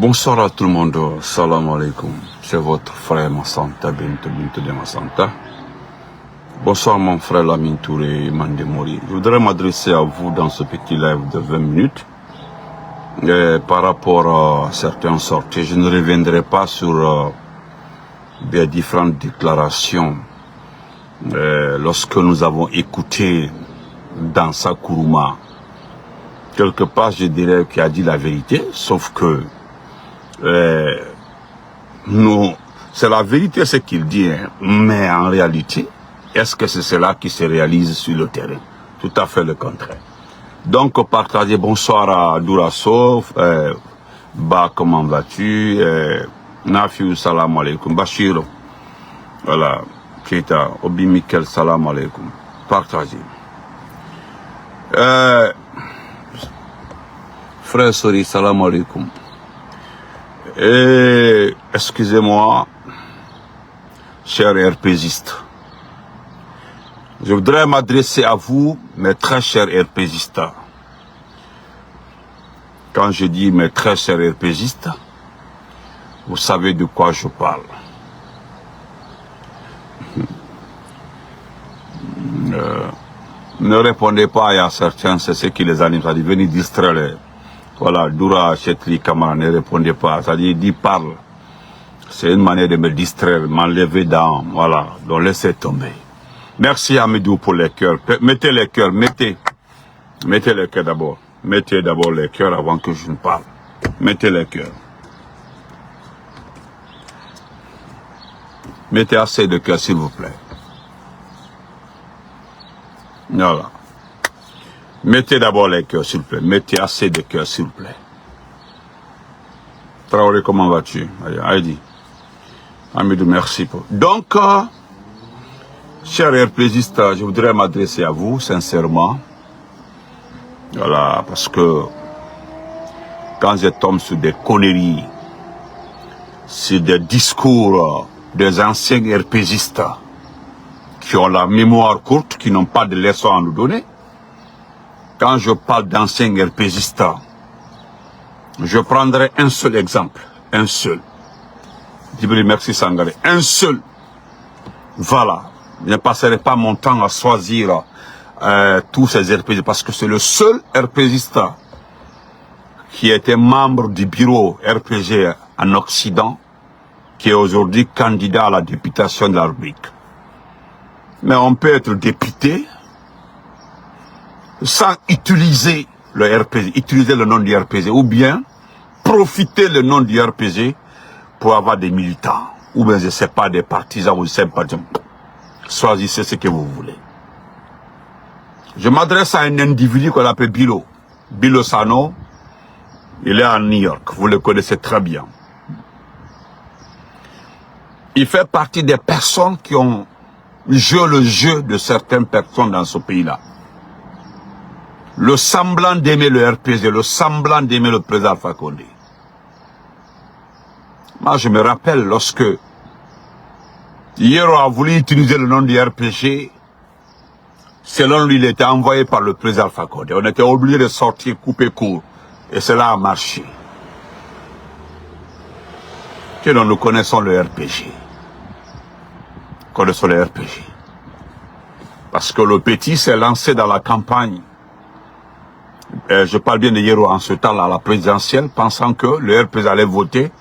Bonsoir à tout le monde, salam alaikum. C'est votre frère Massanta Bintou de Massanta. Bonsoir mon frère Lamine Touré Mandemori. Je voudrais m'adresser à vous dans ce petit live de 20 minutes. Par rapport à certaines sorties, je ne reviendrai pas sur les différentes déclarations lorsque nous avons écouté dans sa Kourouma. Quelque part, je dirais qu'il a dit la vérité, sauf que c'est la vérité ce qu'il dit, hein, mais en réalité, est-ce que c'est cela qui se réalise sur le terrain? Tout à fait le contraire. Donc, partagez, bonsoir à Dourasso, Ba, comment vas-tu? Nafiou, salam alaikum. Bachir, voilà, Keita, Obi Mikel, salam alaikum. Partagez. Frère Sori, salam alaikum. Et excusez-moi, chers RPGistes. Je voudrais m'adresser à vous, mes très chers RPGistes. Quand je dis mes très chers RPGistes, vous savez de quoi je parle. Ne répondez pas à certains, c'est ce qui les anime, ça dit venez distraire les... Voilà, Doura, Chetli, Kamara, ne répondez pas. C'est-à-dire, il dit parle. C'est une manière de me distraire, m'enlever dans... Voilà, donc laissez tomber. Merci Amidou pour les cœurs. Mettez les cœurs, mettez. Mettez les cœurs d'abord. Mettez d'abord les cœurs avant que je ne parle. Mettez les cœurs. Mettez assez de cœurs, s'il vous plaît. Voilà. Mettez d'abord les cœurs, s'il vous plaît. Mettez assez de cœurs, s'il vous plaît. Traoré, comment vas-tu? Aïdi. Amidou, merci pour... Donc, chers RPGistes, je voudrais m'adresser à vous, sincèrement. Voilà, parce que quand je tombe sur des conneries, sur des discours des anciens RPGistes qui ont la mémoire courte, qui n'ont pas de leçons à nous donner, quand je parle d'anciens RPGistes, je prendrai un seul exemple, un seul. Djibril, merci Sangaré, un seul. Voilà, je ne passerai pas mon temps à choisir tous ces RPGistes parce que c'est le seul RPGiste qui était membre du bureau RPG en Occident qui est aujourd'hui candidat à la députation de la République. Mais on peut être député sans utiliser le RPG, utiliser le nom du RPG, ou bien profiter le nom du RPG pour avoir des militants, ou bien je ne sais pas, des partisans ou des sympathisants. Choisissez ce que vous voulez. Je m'adresse à un individu qu'on appelle Bilo. Bilo Sano, il est à New York, vous le connaissez très bien. Il fait partie des personnes qui ont joué le jeu de certaines personnes dans ce pays-là. Le semblant d'aimer le RPG, le semblant d'aimer le président Alpha Condé. Moi, je me rappelle lorsque Yero a voulu utiliser le nom du RPG, selon lui, il était envoyé par le président Alpha Condé. On était obligé de sortir, couper court. Et cela a marché. Que nous connaissons le RPG. Connaissons le RPG. Parce que le petit s'est lancé dans la campagne. Je parle bien de Yero en ce temps-là, à la présidentielle, pensant que le RPG allait voter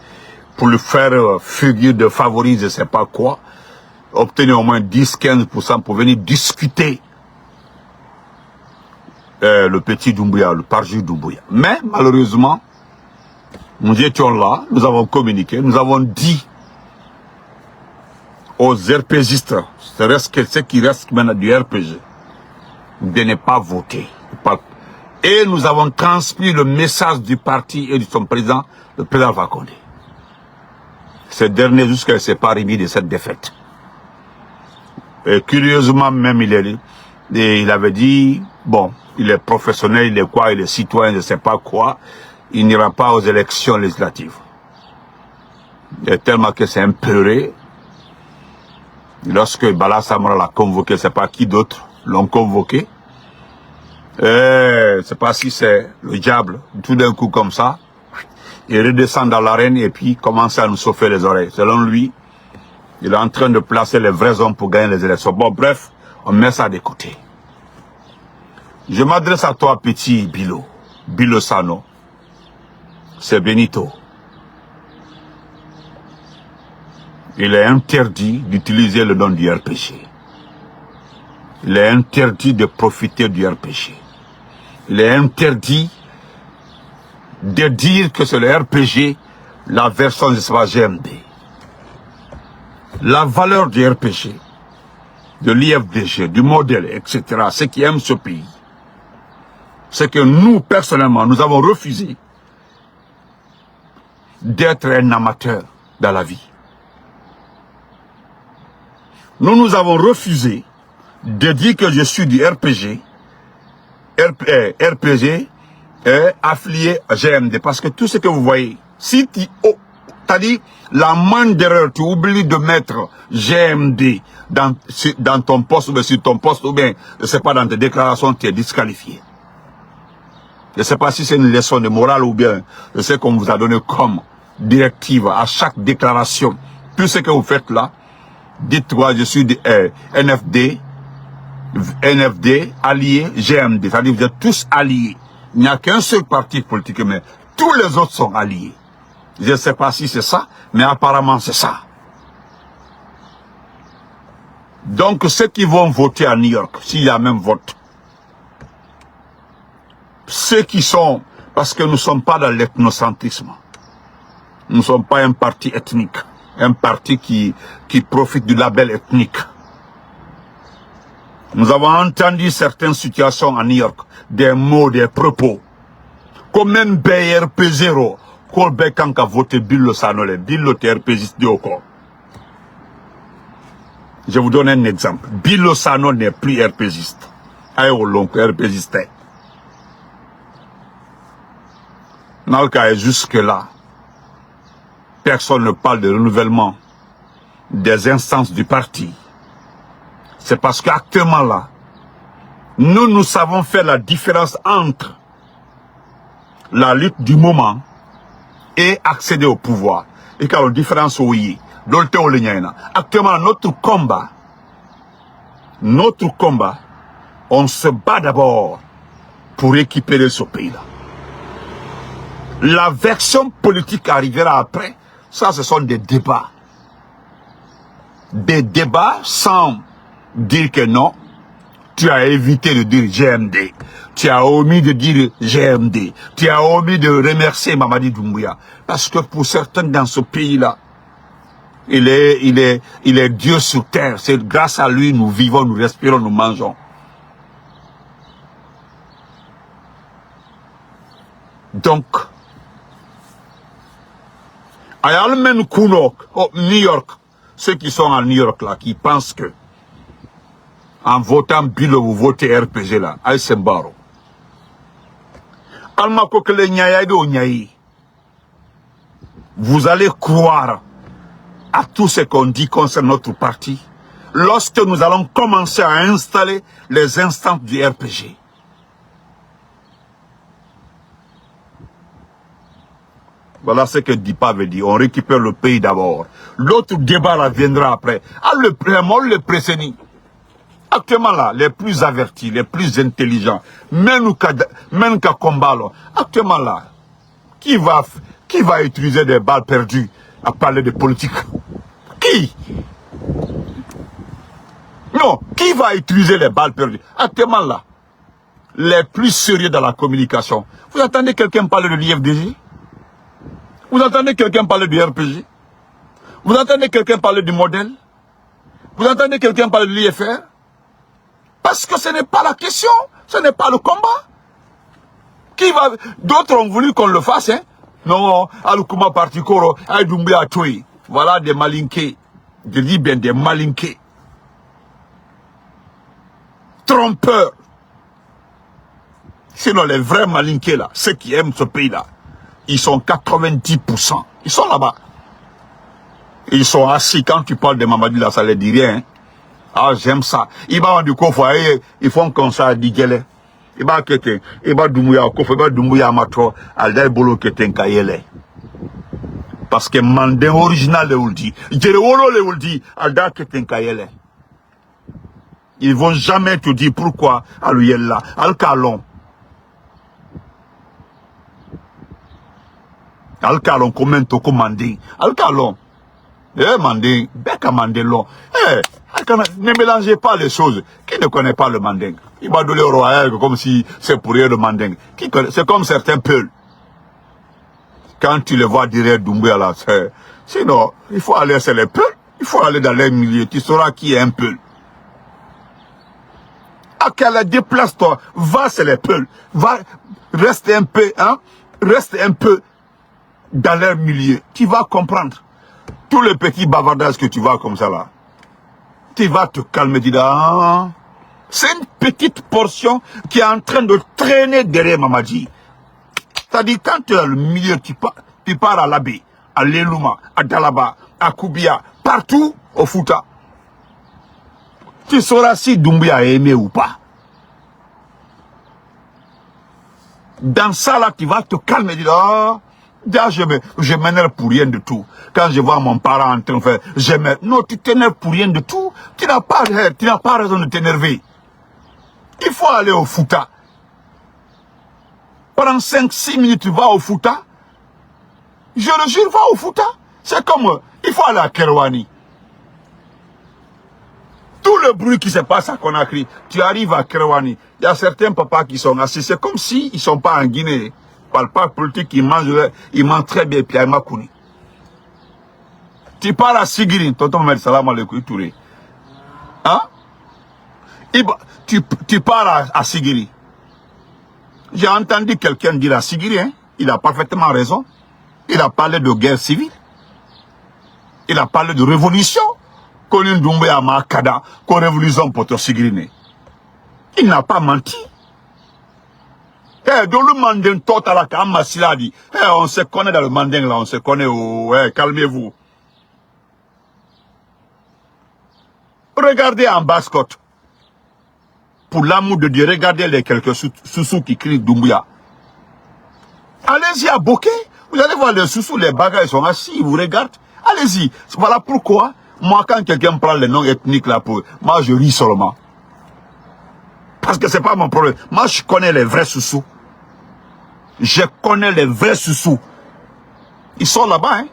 pour lui faire figure de favori, je ne sais pas quoi, obtenir au moins 10-15% pour venir discuter le petit Doumbouya, le parjou Doumbouya. Mais malheureusement, nous étions là, nous avons communiqué, nous avons dit aux RPGistes, ce qui reste maintenant du RPG, de ne pas voter. Et nous avons transmis le message du parti et de son président, le président Alpha Condé. Ce dernier, jusqu'à ne s'est pas remis de cette défaite. Et curieusement même, il avait dit, bon, il est professionnel, il est quoi, il est citoyen, je ne sais pas quoi, il n'ira pas aux élections législatives. Et tellement que c'est impeuré. Lorsque Bala Samara l'a convoqué, je ne sais pas qui d'autre l'ont convoqué. Je ne sais pas si c'est le diable, tout d'un coup comme ça, il redescend dans l'arène et puis commence à nous chauffer les oreilles. Selon lui, il est en train de placer les vrais hommes pour gagner les élections. Bon, bref, on met ça de côté. Je m'adresse à toi, petit Bilo. Bilo Sano. C'est Benito. Il est interdit d'utiliser le nom du RPG. Il est interdit de profiter du RPG. Il est interdit de dire que c'est le RPG, la version de sa GMD. La valeur du RPG, de l'IFDG, du modèle, etc., ceux qui aiment ce pays, c'est que nous, personnellement, nous avons refusé d'être un amateur dans la vie. Nous avons refusé de dire que je suis du RPG, RPG affilié à GMD. Parce que tout ce que vous voyez, si tu as dit la moindre erreur, tu oublies de mettre GMD dans ton poste, ou bien sur ton poste, ou bien, je ne sais pas, dans tes déclarations, tu es disqualifié. Je ne sais pas si c'est une leçon de morale ou bien, je sais qu'on vous a donné comme directive à chaque déclaration. Tout ce que vous faites là, dites-moi, je suis de NFD, allié, GMD. C'est-à-dire que vous êtes tous alliés. Il n'y a qu'un seul parti politique, mais tous les autres sont alliés. Je ne sais pas si c'est ça, mais apparemment c'est ça. Donc ceux qui vont voter à New York, s'il y a même vote, ceux qui sont, parce que nous ne sommes pas dans l'ethnocentrisme, nous ne sommes pas un parti ethnique, un parti qui profite du label ethnique. Nous avons entendu certaines situations à New York, des mots, des propos. Comme même BRP0, Kolbe Kanka voté Bilo Sanole, Bilo TRPiste de Oko. Je vous donne un exemple. Bilo Sano n'est plus RPGiste. Aéolonk, RPGiste. Nalka est jusque-là. Personne ne parle de renouvellement des instances du parti. C'est parce qu'actuellement là, nous savons faire la différence entre la lutte du moment et accéder au pouvoir. Et quand la différence oui, actuellement notre combat, on se bat d'abord pour récupérer ce pays-là. La version politique arrivera après. Ça, ce sont des débats. Des débats sans dire que non. Tu as évité de dire GMD. Tu as omis de dire GMD. Tu as omis de remercier Mamadi Doumbouya. Parce que pour certains dans ce pays-là, il est Dieu sur terre. C'est grâce à lui nous vivons, nous respirons, nous mangeons. Donc, à New York, ceux qui sont à New York là, qui pensent que en votant Bilo, vous votez RPG là, Aïsembaro. Vous allez croire à tout ce qu'on dit concernant notre parti lorsque nous allons commencer à installer les instances du RPG. Voilà ce que Dipa veut dire. On récupère le pays d'abord. L'autre débat là viendra après. Ah, le précédent. Actuellement là, les plus avertis, les plus intelligents, même qu'à combat là, actuellement là, qui va utiliser des balles perdues à parler de politique? Qui? Non, qui va utiliser les balles perdues? Actuellement là, les plus sérieux dans la communication. Vous entendez quelqu'un parler de l'IFDG? Vous entendez quelqu'un parler du RPG? Vous entendez quelqu'un parler du modèle? Vous entendez quelqu'un parler de l'IFR? Parce que ce n'est pas la question, ce n'est pas le combat. D'autres ont voulu qu'on le fasse, hein? Non, Alukuma Partikoro, Aïdoumbé Atoui. Voilà des malinqués. Je dis bien des malinqués. Trompeurs. Sinon, les vrais malinqués là, ceux qui aiment ce pays là, ils sont 90%. Ils sont là-bas. Ils sont assis. Quand tu parles de Mamadi là, ça ne les dit rien. Hein? Ah, j'aime ça. Ils vont du coup, ils font comme ça, digele. Ils vont quitter. Ils vont Doumbouya, Kofa, ils vont Doumbouya Matro, Alday Bolo Keten Kayele. Parce que mandin original le dit. Djerewolo le dit. Alda Ketenkayele. Ils vont jamais te dire pourquoi Aluyella. Alcalon. Alcalon comment to manding. Alcalon. Manding. Beka manding. Ne mélangez pas les choses. Qui ne connaît pas le manding? Il va donner au royal comme si c'est pour rien le manding. C'est comme certains peuls. Quand tu les vois derrière Doumbouya là, sinon, il faut aller sur les peuls. Il faut aller dans les milieux. Tu sauras qui est un peul. Ah, qu'elle déplace-toi. Va sur les peuls. Va, reste un peu, hein. Reste un peu dans leur milieu. Tu vas comprendre. Tous les petits bavardages que tu vois comme ça là. Tu vas te calmer, dis là. C'est une petite portion qui est en train de traîner derrière Mamadi. C'est-à-dire, quand tu es dans le milieu, tu pars à l'Abbé, à Lelouma, à Dalaba, à Koubia, partout au Fouta. Tu sauras si Doumbouya a aimé ou pas. Dans ça, là, tu vas te calmer et dire, oh, je m'énerve pour rien de tout. Quand je vois mon parent en train de faire, je m'énerve. Non, tu t'énerves pour rien de tout. Tu n'as pas raison de t'énerver. Il faut aller au Fouta. Pendant 5-6 minutes, tu vas au Fouta. Je le jure, va au Fouta. C'est comme, il faut aller à Kerouani. Tout le bruit qui se passe à Conakry, tu arrives à Kerouani. Il y a certains papas qui sont assis. C'est comme s'ils ne sont pas en Guinée. Par le parc politique, ils mangent très bien Pierre Makouni. Tu pars à Sigiri, tonton Mohamed Salam Aleikou Touré. Hein? Tu pars à Sigiri. J'ai entendu quelqu'un dire à Sigiri, hein, il a parfaitement raison. Il a parlé de guerre civile. Il a parlé de révolution. Qu'on ait Doumbouya Makada, qu'on révolution pour te Sigiri. Il n'a pas menti. Dans le mandin total à Kamassila dit, on se connaît dans le mandin là, on se connaît calmez-vous. Regardez en basse-côte. Pour l'amour de Dieu, regardez les quelques sous qui crient Doumbouya. Allez-y à Bokeh. Vous allez voir les sous les bagages, ils sont assis, ils vous regardent. Allez-y. Voilà pourquoi, moi, quand quelqu'un prend les noms ethniques là, moi, je ris seulement. Parce que c'est pas mon problème. Moi, je connais les vrais sous. Je connais les vrais sous. Ils sont là-bas, hein.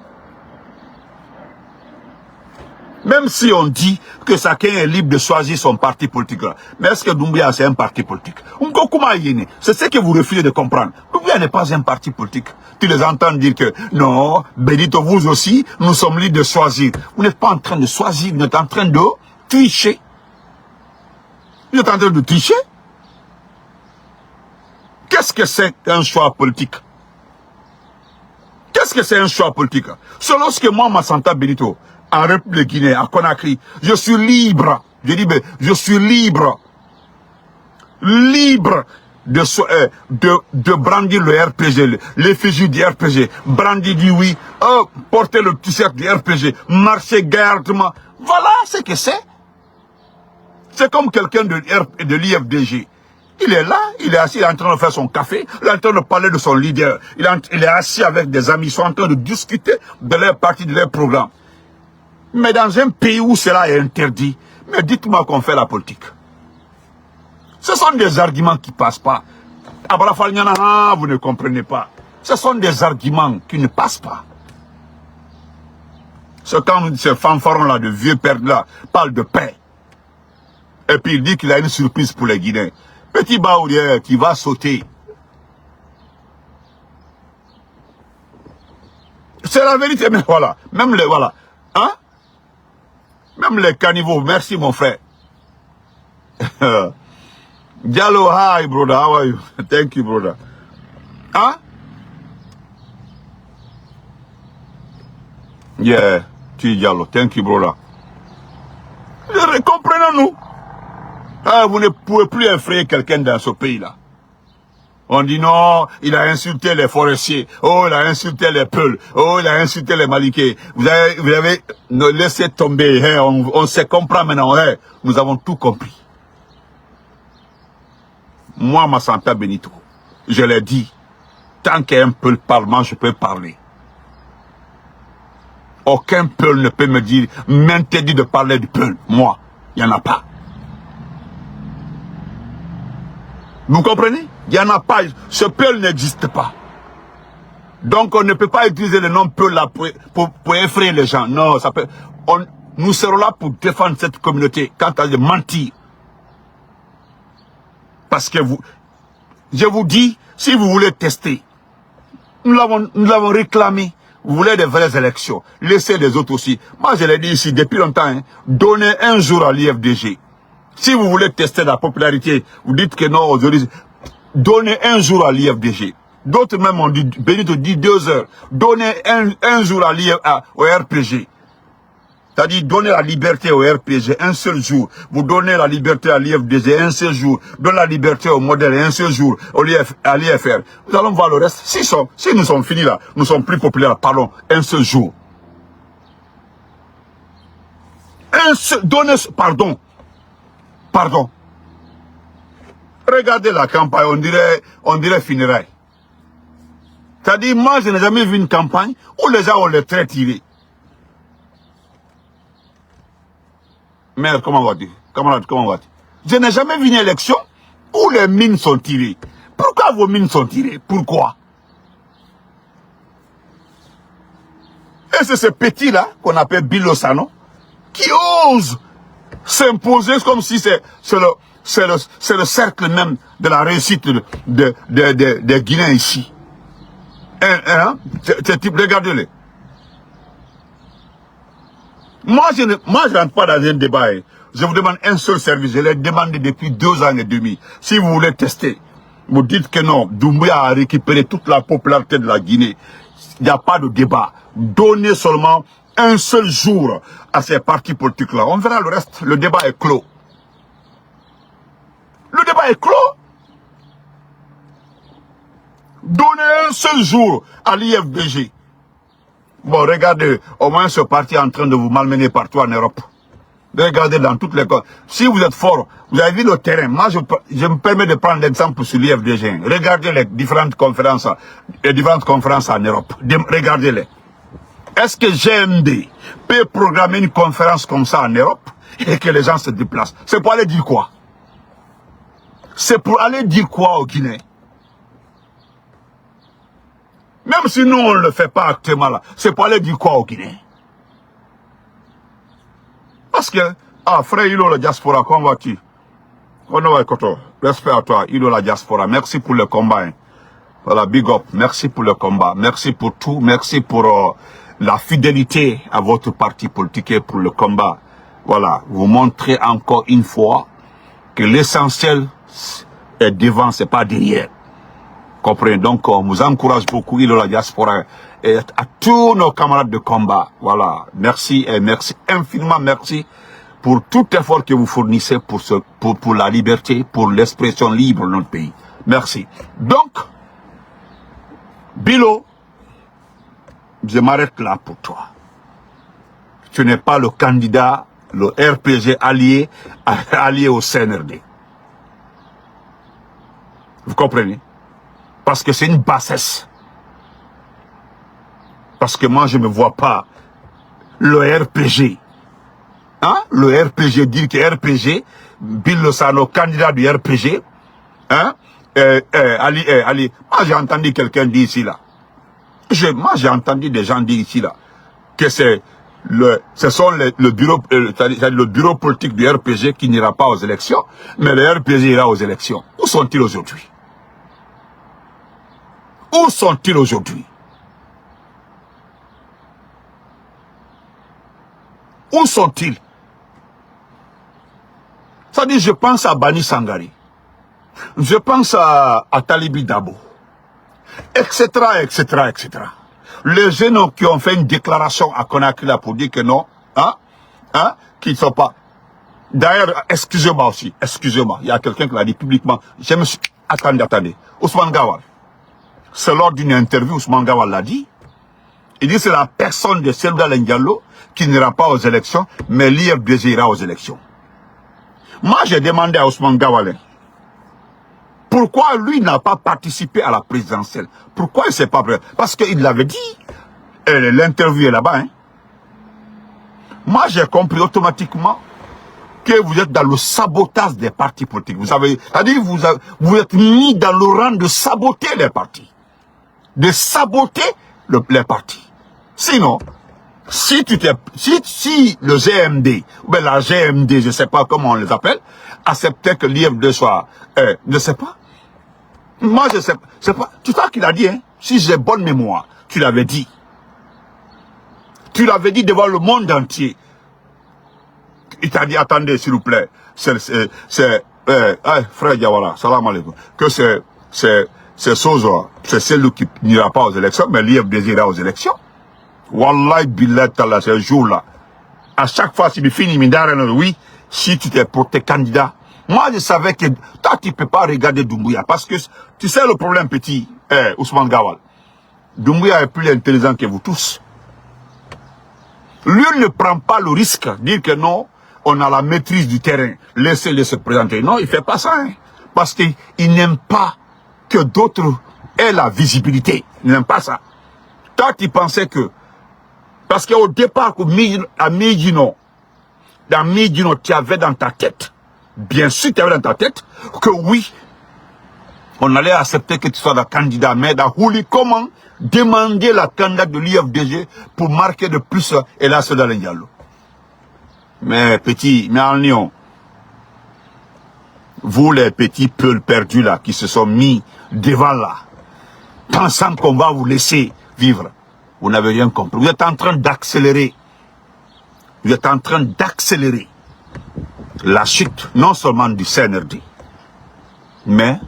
Même si on dit que chacun est libre de choisir son parti politique là. Mais est-ce que Doumbouya c'est un parti politique? C'est ce que vous refusez de comprendre. Doumbouya n'est pas un parti politique. Tu les entends dire que non, Benito, vous aussi, nous sommes libres de choisir. Vous n'êtes pas en train de choisir, vous êtes en train de tricher. Vous êtes en train de tricher? Qu'est-ce que c'est un choix politique? Qu'est-ce que c'est un choix politique? Selon ce que moi, Massanta Benito, en République Guinée, à Conakry, je suis libre. Je dis, je suis libre. Libre de brandir le RPG, l'effigie du RPG, brandir du oui, porter le t-shirt du RPG, marcher gaillardement. Voilà ce que c'est. C'est comme quelqu'un de l'IFDG. Il est là, il est assis, il est en train de faire son café, il est en train de parler de son leader. Il est assis avec des amis, ils sont en train de discuter de leur parti, de leur programme. Mais dans un pays où cela est interdit, mais dites-moi qu'on fait la politique. Ce sont des arguments qui ne passent pas. Abrafalnyana, vous ne comprenez pas. Ce sont des arguments qui ne passent pas. C'est quand ce fanfaron là, de vieux père là, parle de paix. Et puis il dit qu'il a une surprise pour les Guinéens. Petit baourier qui va sauter. C'est la vérité, mais voilà. Même les, voilà. Hein? Même les caniveaux, merci mon frère. Diallo, hi brother, how are you? Thank you brother. Hein? Yeah, tu Diallo, thank you brother. Comprenons-nous. Ah, vous ne pouvez plus effrayer quelqu'un dans ce pays-là. On dit non, il a insulté les forestiers. Oh, il a insulté les Peuls. Oh, il a insulté les Maliquais. Vous avez laissé tomber. Hein, on se comprend maintenant. Hein, nous avons tout compris. Moi, Massanta Benito, je l'ai dit. Tant qu'un Peul parle, moi, je peux parler. Aucun peul ne peut m'interdire de parler du peul. Moi, il n'y en a pas. Vous comprenez? Il n'y en a pas. Ce peul n'existe pas. Donc on ne peut pas utiliser le nom peul là pour effrayer les gens. Non, ça peut. Nous serons là pour défendre cette communauté quant à mentir. Parce que je vous dis, si vous voulez tester, nous l'avons réclamé. Vous voulez des vraies élections. Laissez les autres aussi. Moi, je l'ai dit ici depuis longtemps. Hein, donnez un jour à l'IFDG. Si vous voulez tester la popularité, vous dites que non aujourd'hui. Donnez un jour à l'IFDG. D'autres même ont dit, Benito dit 2 heures. Donnez un jour au RPG. C'est-à-dire, donnez la liberté au RPG un seul jour. Vous donnez la liberté à l'IFDG un seul jour. Donnez la liberté au modèle un seul jour. À l'IFR. Nous allons voir le reste. Si nous sommes finis là, nous sommes plus populaires, parlons un seul jour. Donnez, pardon. Regardez la campagne, on dirait funérailles. C'est-à-dire, moi, je n'ai jamais vu une campagne où les gens ont les traits tirés. Mère, comment va-t-il? Camarade, comment va-t-il? Je n'ai jamais vu une élection où les mines sont tirées. Pourquoi vos mines sont tirées? Pourquoi? Et c'est ce petit-là, qu'on appelle Bill Lozano, qui ose s'imposer comme si c'est le cercle même de la réussite des Guinéens ici. Regardez-les. Moi, je ne rentre pas dans un débat. Je vous demande un seul service. Je l'ai demandé depuis 2 ans et demi. Si vous voulez tester, vous dites que non, Doumbouya a récupéré toute la popularité de la Guinée. Il n'y a pas de débat. Donnez seulement un seul jour à ces partis politiques-là. On verra le reste. Le débat est clos. Le débat est clos. Donnez un seul jour à l'IFDG. Bon, regardez, au moins ce parti est en train de vous malmener partout en Europe. Regardez dans toutes les... Si vous êtes fort, vous avez vu le terrain. Moi, je me permets de prendre l'exemple sur l'IFDG. Regardez les différentes conférences en Europe. Regardez-les. Est-ce que GMD peut programmer une conférence comme ça en Europe et que les gens se déplacent? C'est pour aller dire quoi? C'est pour aller dire quoi aux Guinéens? Même si nous, on ne le fait pas actuellement là, c'est pour aller dire quoi aux Guinéens? Parce que, frère Ilo la diaspora, comment vas-tu? Respect à toi, Ilo la diaspora. Merci pour le combat. Hein. Voilà, big up. Merci pour le combat. Merci pour tout. Merci pour la fidélité à votre parti politique et pour le combat. Voilà, vous montrez encore une fois que l'essentiel est devant, c'est pas derrière. Comprenez, donc on vous encourage beaucoup, Ilo la diaspora, et à tous nos camarades de combat. Voilà, merci et merci, infiniment merci pour tout effort que vous fournissez pour la liberté, pour l'expression libre de notre pays. Merci. Donc, Bilo, je m'arrête là pour toi. Tu n'es pas le candidat, le RPG allié au CNRD. Vous comprenez? Parce que c'est une bassesse. Parce que moi, je ne me vois pas le RPG. Hein? Le RPG, dire que RPG, Bill Lozano, candidat du RPG, hein? Ali. Moi, j'ai entendu quelqu'un dire ici, là. Moi, j'ai entendu des gens dire ici, là, que ce sont le bureau politique du RPG qui n'ira pas aux élections, mais le RPG ira aux élections. Où sont-ils aujourd'hui? Où sont-ils aujourd'hui? Où sont-ils? Ça dit, je pense à Bani Sangari. Je pense à Talibi Dabo. Etc., etc., etc. Les jeunes qui ont fait une déclaration à Conakry là pour dire que non, qu'ils ne sont pas. D'ailleurs, excusez-moi aussi, excusez-moi. Il y a quelqu'un qui l'a dit publiquement. Je me suis... Attendez. Ousmane Gawal. C'est lors d'une interview, Ousmane Gawal l'a dit. Il dit que c'est la personne de Selda Diallo qui n'ira pas aux élections, mais l'IFDG ira aux élections. Moi, j'ai demandé à Ousmane Gawal, pourquoi lui n'a pas participé à la présidentielle? Pourquoi il ne s'est pas prêt? Parce qu'il l'avait dit. L'interview est là-bas. Hein. Moi, j'ai compris automatiquement que vous êtes dans le sabotage des partis politiques. Vous savez, c'est-à-dire vous êtes mis dans le rang de saboter les partis. De saboter les partis. Sinon, si le GMD, ou bien la GMD, je ne sais pas comment on les appelle, acceptait que l'IFD soit, je ne sais pas. Moi, je sais pas. Tu sais qu'il a dit, hein, si j'ai bonne mémoire, tu l'avais dit. Tu l'avais dit devant le monde entier. Il t'a dit, attendez, s'il vous plaît, frère Diawara, salam alaikum, que c'est Sozo, c'est celui qui n'ira pas aux élections, mais l'IFD ira aux élections. Wallahi billah ta'ala, ce jour-là, à chaque fois, si tu finis, oui, si tu t'es pour tes candidats, moi je savais que toi tu ne peux pas regarder Doumbouya, parce que tu sais le problème petit, Ousmane Gawal, Doumbouya est plus intelligent que vous tous. Lui ne prend pas le risque, dire que non, on a la maîtrise du terrain, laissez-le se présenter. Non, il ne fait pas ça, hein, parce qu'il n'aime pas que d'autres aient la visibilité. Il n'aime pas ça. Toi, tu pensais que, parce qu'au départ, à Médino, dans Médino, tu avais dans ta tête, bien sûr, tu avais dans ta tête, que oui, on allait accepter que tu sois le candidat, mais dans Houli, comment demander la candidate de l'IFDG pour marquer de plus et là, c'est dans le Diallo. Mais petit, mais en Lyon, vous les petits peuls perdus là, qui se sont mis devant là, pensant qu'on va vous laisser vivre, vous n'avez rien compris. Vous êtes en train d'accélérer. Vous êtes en train d'accélérer la chute, non seulement du CNRD, mais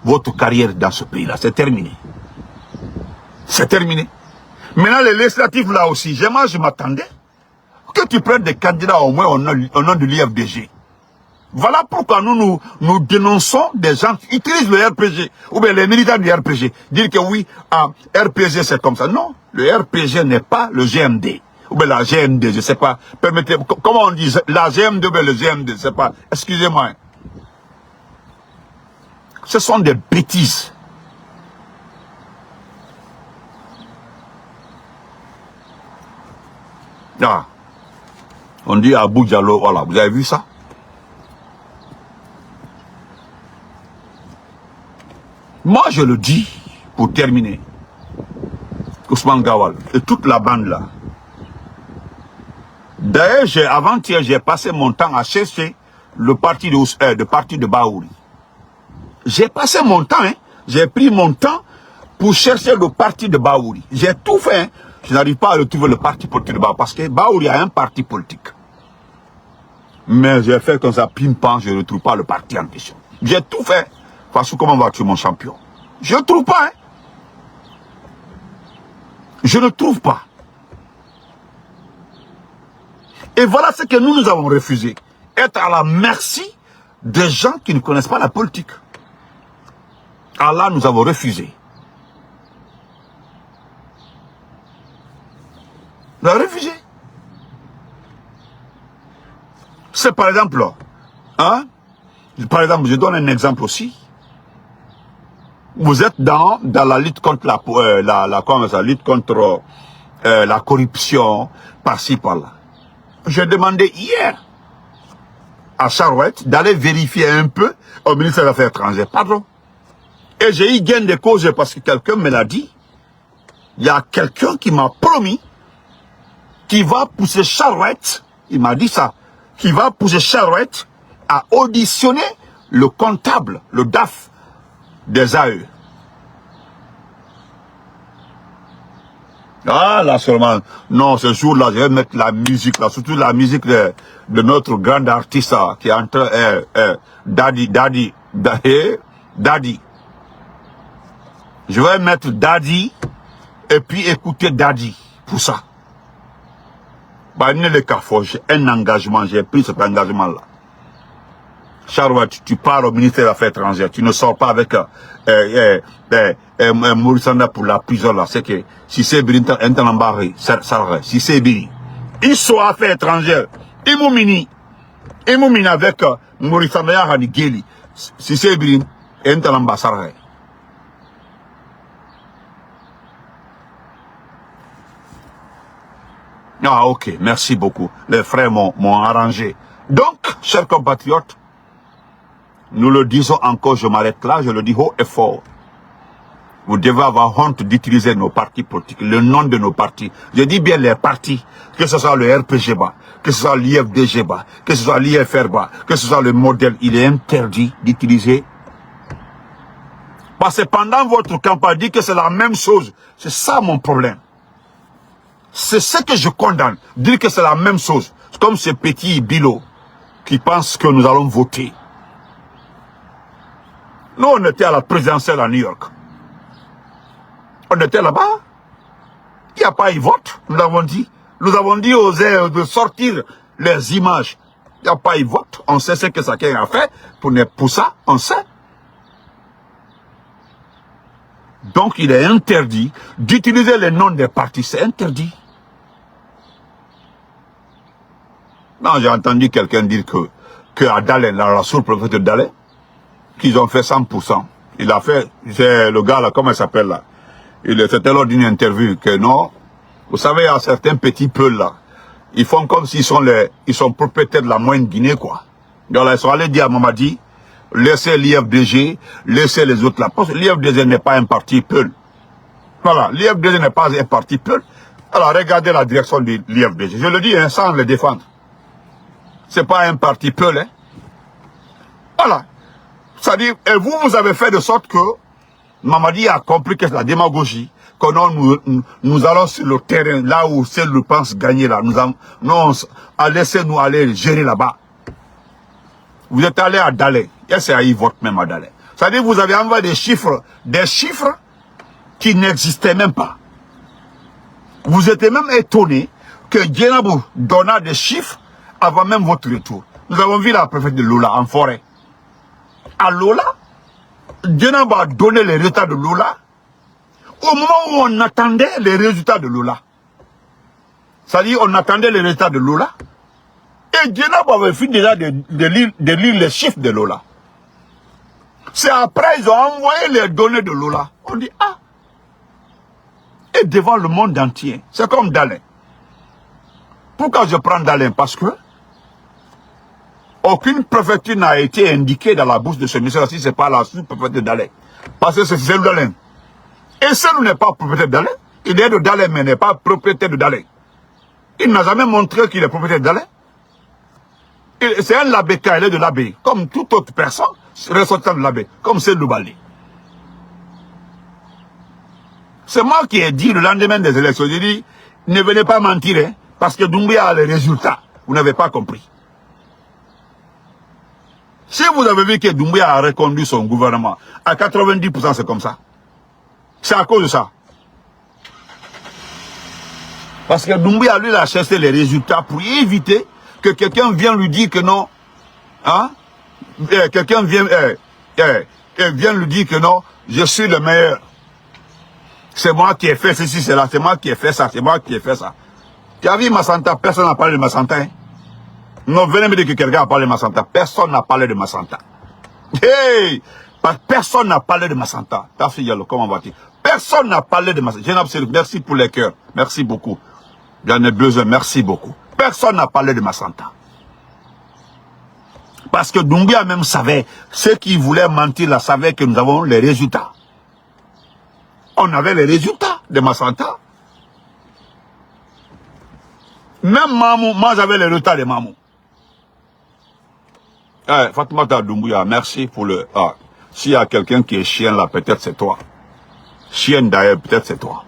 votre carrière dans ce pays-là. C'est terminé. C'est terminé. Maintenant, les législatifs là aussi, je m'attendais que tu prennes des candidats au moins au nom de l'IFDG. Voilà pourquoi nous dénonçons des gens qui utilisent le RPG, ou bien les militants du RPG, dire que oui, RPG c'est comme ça. Non, le RPG n'est pas le GMD, ou bien la GMD, je ne sais pas. Permettez, comment on dit, la GMD ou bien le GMD, je ne sais pas. Excusez-moi. Ce sont des bêtises. Ah. On dit Abou Diallo, voilà, vous avez vu ça? Moi, je le dis, pour terminer, Ousmane Gawal et toute la bande là. D'ailleurs, avant-hier, j'ai passé mon temps à chercher le parti de Baouri. J'ai passé mon temps, hein, j'ai pris mon temps pour chercher le parti de Baouri. J'ai tout fait, hein. Je n'arrive pas à retrouver le parti politique de Baouri, parce que Baouri a un parti politique. Mais j'ai fait comme ça, pim-pam, je ne retrouve pas le parti en question. J'ai tout fait. Parce que comment vas-tu, mon champion? Je ne trouve pas, hein. Je ne trouve pas. Et voilà ce que nous avons refusé. Être à la merci des gens qui ne connaissent pas la politique. Allah, nous avons refusé. Nous avons refusé. C'est par exemple, hein? Par exemple, je donne un exemple aussi. Vous êtes dans la lutte contre la lutte contre la corruption par-ci par-là. J'ai demandé hier à Charouette d'aller vérifier un peu au ministère des Affaires étrangères. Pardon. Et j'ai eu gain de cause parce que quelqu'un me l'a dit. Il y a quelqu'un qui m'a promis qui va pousser Charouette, il m'a dit ça, qui va pousser Charouette à auditionner le comptable, le DAF des AE. Ah là seulement, non, ce jour-là, je vais mettre la musique là, surtout la musique de notre grand artiste là, qui est en train, Daddy. Je vais mettre Daddy et puis écouter Daddy pour ça. Bah, le Carrefour, j'ai un engagement, j'ai pris cet engagement-là. Charouette, tu pars au ministère des Affaires étrangères, tu ne sors pas avec Maurice Sanda pour la prison là. C'est que si c'est Biri, si c'est Biri, ils sont affaires étrangères, ils m'ont mini avec Maurice Sanda Hani Geli, si c'est Biri, Entalamba Sarre. Ah, ok, merci beaucoup. Les frères m'ont arrangé. Donc, chers compatriotes, nous le disons encore, je m'arrête là, je le dis haut et fort. Vous devez avoir honte d'utiliser nos partis politiques, le nom de nos partis. Je dis bien les partis, que ce soit le RPG-BA, que ce soit l'IFDG-BA, que ce soit l'IFR-BA, que ce soit le modèle, il est interdit d'utiliser. Parce que pendant votre campagne, dit que c'est la même chose. C'est ça mon problème. C'est ce que je condamne. Dire que c'est la même chose. C'est comme ce petit Bilo qui pense que nous allons voter. Nous, on était à la présidentielle à New York. On était là-bas. Il n'y a pas eu vote. Nous l'avons dit. Nous avons dit aux airs de sortir les images. Il n'y a pas eu vote. On sait ce que chacun a fait. Pour ça, on sait. Donc, il est interdit d'utiliser les noms des partis. C'est interdit. Non, j'ai entendu quelqu'un dire que à Dalen, la sous-préfète de Dalen, qu'ils ont fait 100%. Il a fait, c'est le gars là, comment il s'appelle là? C'était lors d'une interview que non, vous savez, il y a certains petits peuls là, ils font comme s'ils sont propriétaires de la moyenne Guinée, quoi. Donc là, ils sont allés dire à Mamadi, laissez l'IFDG, laissez les autres là. Parce que l'IFDG n'est pas un parti peul. Voilà, l'IFDG n'est pas un parti peul. Alors, regardez la direction de l'IFDG. Je le dis, hein, sans le défendre. C'est pas un parti peul, hein. Voilà. C'est-à-dire, et vous avez fait de sorte que Mamadi a compris que c'est la démagogie, que nous allons sur le terrain, là où c'est le pense gagner, là. Laissez-nous aller gérer là-bas. Vous êtes allé à Dalé. Et c'est à y vote même à Dalé. C'est-à-dire, vous avez envoyé des chiffres qui n'existaient même pas. Vous êtes même étonné que Djenabou donna des chiffres avant même votre retour. Nous avons vu la préfète de Lola en forêt. À Lola, Djenabou a donné les résultats de Lola au moment où on attendait les résultats de Lola. C'est-à-dire, on attendait les résultats de Lola et Djenabou avait fini déjà de lire les chiffres de Lola. C'est après ils ont envoyé les données de Lola. On dit, ah, et devant le monde entier, c'est comme Dalin. Pourquoi je prends Dalin? Parce que aucune préfecture n'a été indiquée dans la bouche de ce ministère si ce n'est pas la sous-préfecture de Dalin. Parce que c'est Selou Dalin. Et Selou n'est pas propriétaire de Dalin. Il est de Dalin, mais n'est pas propriétaire de Dalin. Il n'a jamais montré qu'il est propriétaire de Dalin. C'est un labéka, il est de l'abbé, comme toute autre personne, ressortant de l'abbé, comme Selou Bali. C'est moi qui ai dit le lendemain des élections, j'ai dit, ne venez pas mentir, hein, parce que Doumbouya a les résultats. Vous n'avez pas compris. Si vous avez vu que Doumbouya a reconduit son gouvernement, à 90% c'est comme ça. C'est à cause de ça. Parce que Doumbouya, lui, il a cherché les résultats pour éviter que quelqu'un vienne lui dire que non. Hein? Quelqu'un vienne lui dire que non, je suis le meilleur. C'est moi qui ai fait ceci, c'est là, c'est moi qui ai fait ça, c'est moi qui ai fait ça. Tu as vu Massanta, personne n'a parlé de Massanta. Hein? Non, venez me dire que quelqu'un a parlé de Massanta. Personne n'a parlé de Massanta. Hey! Personne n'a parlé de Massanta. Ta fille, comment va-t-il? Personne n'a parlé de Massanta. Merci pour les cœurs. Merci beaucoup. J'en ai besoin, merci beaucoup. Personne n'a parlé de Massanta. Parce que Doumbouya même savait, ceux qui voulaient mentir là savaient que nous avons les résultats. On avait les résultats de Massanta. Même Mamou, moi j'avais les résultats de Mamou. Fatoumata Doumbouya, merci pour le... Ah, s'il y a quelqu'un qui est chien là, peut-être c'est toi. Chienne d'ailleurs, peut-être c'est toi.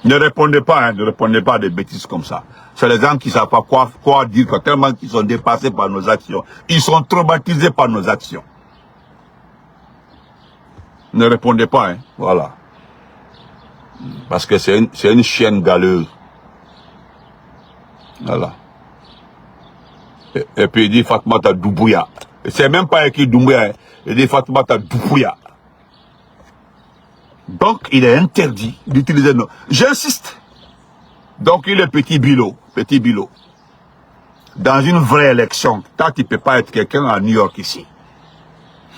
Ne répondez pas, hein, ne répondez pas à des bêtises comme ça. C'est les gens qui ne savent pas quoi dire, quoi, tellement qu'ils sont dépassés par nos actions. Ils sont traumatisés par nos actions. Ne répondez pas, hein, voilà. Parce que c'est une chienne galeuse. Voilà. Et puis il dit Fatoumata Doumbouya. C'est même pas écrit Doumbouya, hein. Il dit Fatoumata Doumbouya. Donc il est interdit d'utiliser nos... J'insiste. Donc il est petit Bilo. Petit Bilo. Dans une vraie élection, toi tu ne peux pas être quelqu'un à New York ici.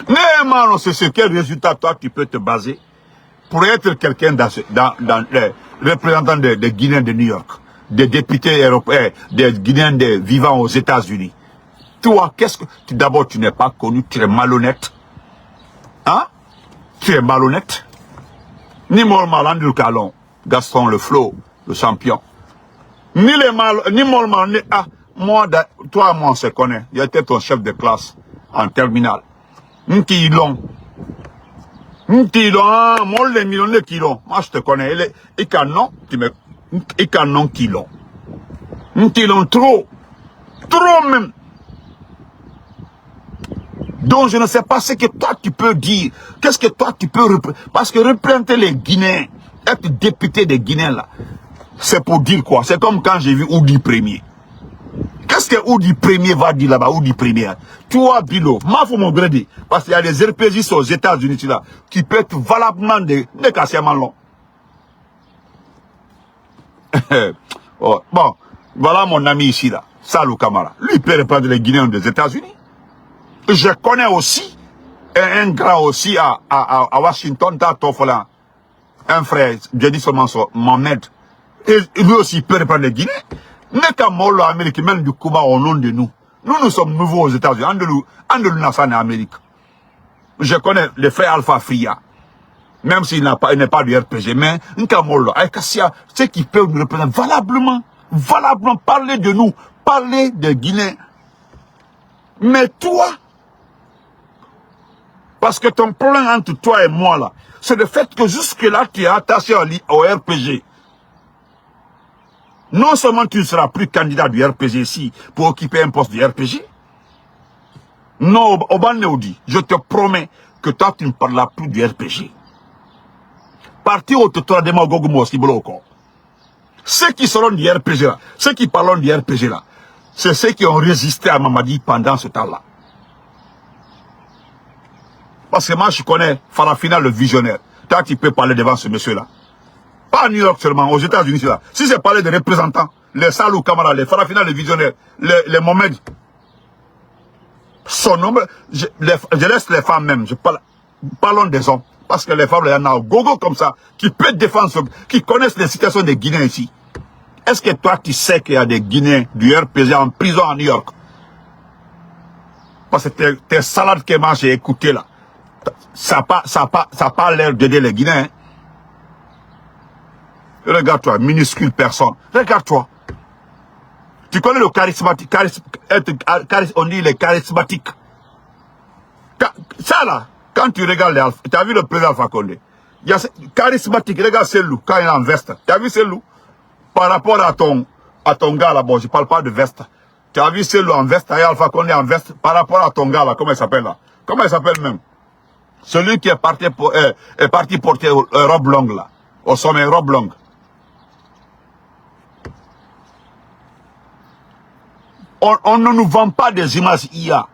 Mais man, c'est sur quel résultat toi tu peux te baser pour être quelqu'un dans les représentants des Guinéens de New York. des députés européens, des Guinéens vivant aux États-Unis. Toi, qu'est-ce que... D'abord, tu n'es pas connu, tu es malhonnête. Hein? Tu es malhonnête. Ni Molmalan du Calon, Gaston le Flot, le champion. Ni Molmalan, ni... Ah, moi, toi, moi, on se connaît. J'étais ton chef de classe en terminale. Nkilon. Ah, moi, les millions de kilos. Moi, je te connais. Et canon, tu me... Et canon kilon. Kilon trop. Trop même. Donc, je ne sais pas ce que toi, tu peux dire. Qu'est-ce que toi, tu peux représenter. Parce que représenter les Guinéens, être député des Guinéens, là, c'est pour dire quoi? C'est comme quand j'ai vu Oudi Premier. Qu'est-ce que Oudi Premier va dire là-bas, Oudi Premier? Tu vois, Bilo, moi, faut mon gré. Parce qu'il y a des RPGistes aux États-Unis, là, qui peuvent être valablement des cassements longs. Oh, bon, voilà mon ami ici, là, Salou Kamara. Lui, il peut reprendre les Guinéens des États-Unis. Je connais aussi un grand aussi à Washington, Tofola, un frère, j'ai dit seulement ça, Mohamed. Et lui aussi peut reprendre les Guinéens. N'est qu'à Molo Amérique, même du Cuba au nom de nous. Nous sommes nouveaux aux États-Unis. Andalou Nassan en Amérique. Je connais le frère Alpha Fria. Même s'il n'est pas du RPG, mais Nkamolo, Aïkassia, c'est qui peut nous représenter valablement parler de nous, parler des Guinéens. Mais toi, parce que ton problème entre toi et moi là, c'est le fait que jusque-là, tu es attaché au RPG. Non seulement tu ne seras plus candidat du RPG ici pour occuper un poste du RPG. Non, Obaneodi, je te promets que toi, tu ne parleras plus du RPG. Parti au tutorat de Magogumos qui bloquent. Ceux qui seront du RPG là, ceux qui parlent du RPG là, c'est ceux qui ont résisté à Mamadi pendant ce temps-là. Parce que moi, je connais Farafina le visionnaire. Toi, tu peux parler devant ce monsieur-là. Pas à New York seulement, aux États-Unis, là. Si c'est parler de représentants, les Salou Kamara, les Farafina le visionnaire, les Mohamed, son nom, je laisse les femmes même, parlons des hommes. Parce que les femmes, il y en a au gogo comme ça, qui peuvent défendre, qui connaissent les situations des Guinéens ici. Est-ce que toi, tu sais qu'il y a des Guinéens du RPG en prison à New York? Parce que tes salades que moi j'ai écoutées là, ça n'a pas l'air d'aider les Guinéens. Regarde-toi, minuscule personne. Regarde-toi. Tu connais le charismatique, on dit les charismatiques. Ça là, quand tu regardes les Alpha, tu as vu le président Alpha Condé. Il y a charismatique, regarde Selou, quand il est en veste. Tu as vu Selou? Par rapport à ton gars là, bon, je ne parle pas de veste. Tu as vu Selou en veste, et Alpha Condé en veste, par rapport à ton gars là, comment il s'appelle là? Comment il s'appelle même? Celui qui est parti porter robe longue là, au sommet, robe longue. On ne nous vend pas des images IA.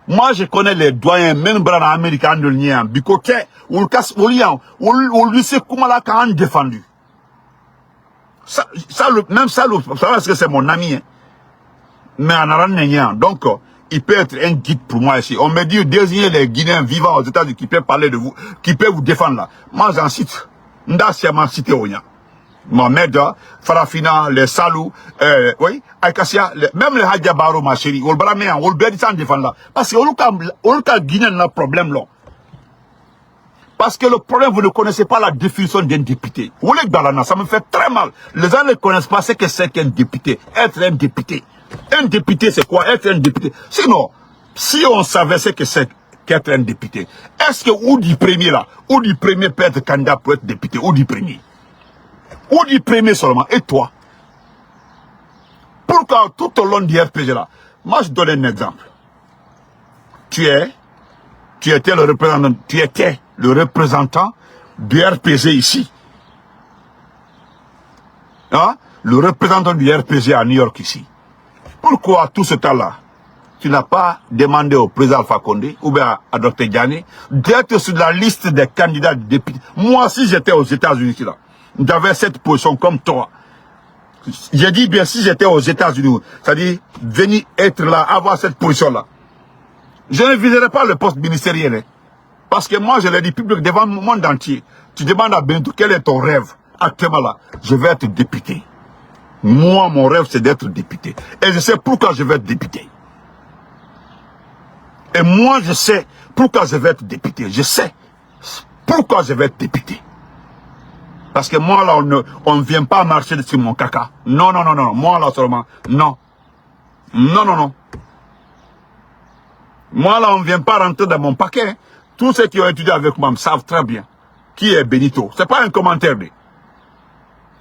Moi, je connais les doyens, même dans l'Amérique, en Lien, Bikoke, ou le casse, ou le lycée Koumala, qui ont défendu. Même ça, parce que c'est mon ami, hein. Mais en Aran, donc, il peut être un guide pour moi ici. On me dit, désigner les Guinéens vivant aux États-Unis qui peuvent parler de vous, qui peuvent vous défendre là. Moi, j'en cite. Ndasia m'a cité Onya. Mohamed, Farafina, les Salou, oui, Aïkassia, même les Hadjabaro, ma chérie, on le bédit défendre là. Parce que le Guinée n'a problème là. Parce que le problème, vous ne connaissez pas la définition d'un député. Vous les galana, ça me fait très mal. Les gens ne connaissent pas ce que c'est qu'un député. Être un député. Un député, c'est quoi? Être un député. Sinon, si on savait ce que c'est qu'être un député, est-ce que Oudi Premier là, Oudi Premier peut être candidat pour être député? Oudi Premier. Oudi Premier seulement, et toi? Pourquoi tout au long du RPG là? Moi, je donne un exemple. Tu étais le représentant du RPG ici. Hein? Le représentant du RPG à New York ici. Pourquoi tout ce temps-là, tu n'as pas demandé au président Alpha Condé ou bien à Dr. Diané d'être sur la liste des candidats députés? Moi, si j'étais aux États-Unis là, j'avais cette position comme toi. J'ai dit bien si j'étais aux États-Unis, c'est-à-dire venir être là, avoir cette position-là. Je ne viserai pas le poste ministériel. Hein, parce que moi, je l'ai dit public devant le monde entier. Tu demandes à Bentou quel est ton rêve. actuellement là, je vais être député. Moi, mon rêve, c'est d'être député. Et je sais pourquoi je vais être député. Et moi, je sais pourquoi je vais être député. Je sais pourquoi je vais être député. Parce que moi, là, on ne vient pas marcher sur mon caca. Non, non, non, non. Moi, là, seulement, non. Non, non, non. Moi, là, on ne vient pas rentrer dans mon paquet. Tous ceux qui ont étudié avec moi me savent très bien qui est Benito. Ce n'est pas un commentaire.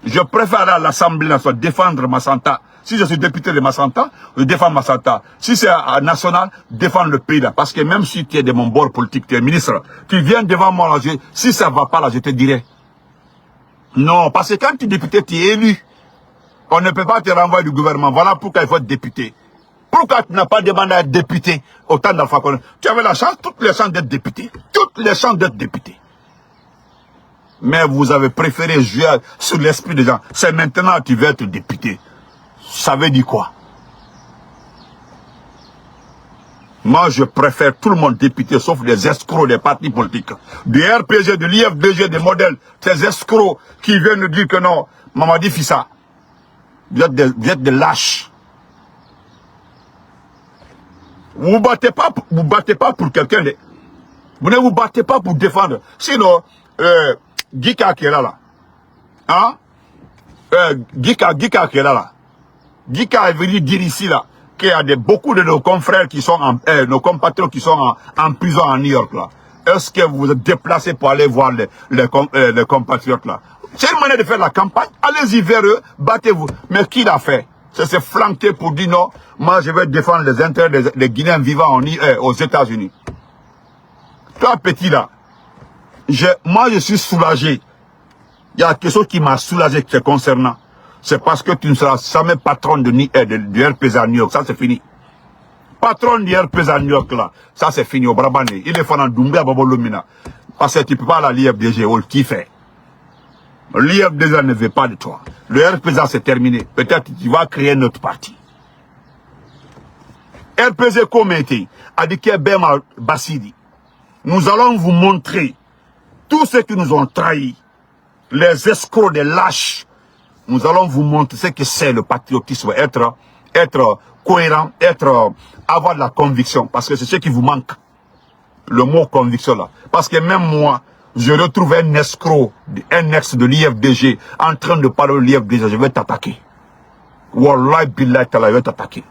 Je préfère aller à l'Assemblée nationale défendre Massanta. Si je suis député de Massanta, je défends Massanta. Si c'est à national, défendre le pays là. Parce que même si tu es de mon bord politique, tu es ministre, tu viens devant moi là, si ça ne va pas là, je te dirai. Non, parce que quand tu es député, tu es élu. On ne peut pas te renvoyer du gouvernement. Voilà pourquoi il faut être député. Pourquoi tu n'as pas demandé à être député au temps d'Alpha Condé? Tu avais la chance, toutes les chances d'être député. Toutes les chances d'être député. Mais vous avez préféré jouer sur l'esprit des gens. C'est maintenant que tu veux être député. Ça veut dire quoi? Moi, je préfère tout le monde député, sauf les escrocs des partis politiques. Du RPG, de l'IFDG, des modèles. Ces escrocs qui viennent nous dire que non, Mamadi Fissa. Vous êtes des lâches. Vous ne battez pas pour quelqu'un. Vous ne vous battez pas pour défendre. Sinon, Gika qui est là. Hein? Gika qui est là. Gika est venu dire ici là qu'il y a beaucoup de nos confrères qui sont nos compatriotes qui sont en prison à New York là. Est-ce que vous vous êtes déplacés pour aller voir les compatriotes là? C'est une manière de faire la campagne. Allez-y vers eux, battez-vous. Mais qui l'a fait? C'est se flanquer pour dire non, moi je vais défendre les intérêts des Guinéens vivant aux États-Unis. Toi petit là, moi je suis soulagé. Il y a quelque chose qui m'a soulagé te concernant. C'est parce que tu ne seras jamais patron du RPZ à New York. Ça, c'est fini. Patron du RPZ à New York, là. Ça, c'est fini. Au Brabane. Il est fan Doumbé à Babolomina. Parce que tu ne peux pas aller à l'IFDG. On le kiffe. L'IFDG ne veut pas de toi. Le RPZ, c'est terminé. Peut-être que tu vas créer notre parti. RPZ Comité, Adike Bema Bassidi. Nous allons vous montrer tous ceux qui nous ont trahis. Les escrocs, des lâches. Nous allons vous montrer ce que c'est le patriotisme, être cohérent, avoir de la conviction, parce que c'est ce qui vous manque, le mot conviction là. Parce que même moi, je retrouve un escroc, un ex de l'IFDG, en train de parler de l'IFDG, je vais t'attaquer. Wallahi billahi ta'ala, je vais t'attaquer.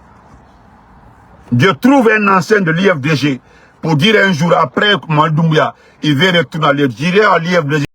Je trouve un ancien de l'IFDG, pour dire un jour après Mandoumbia, il vient retourner à l'IFDG,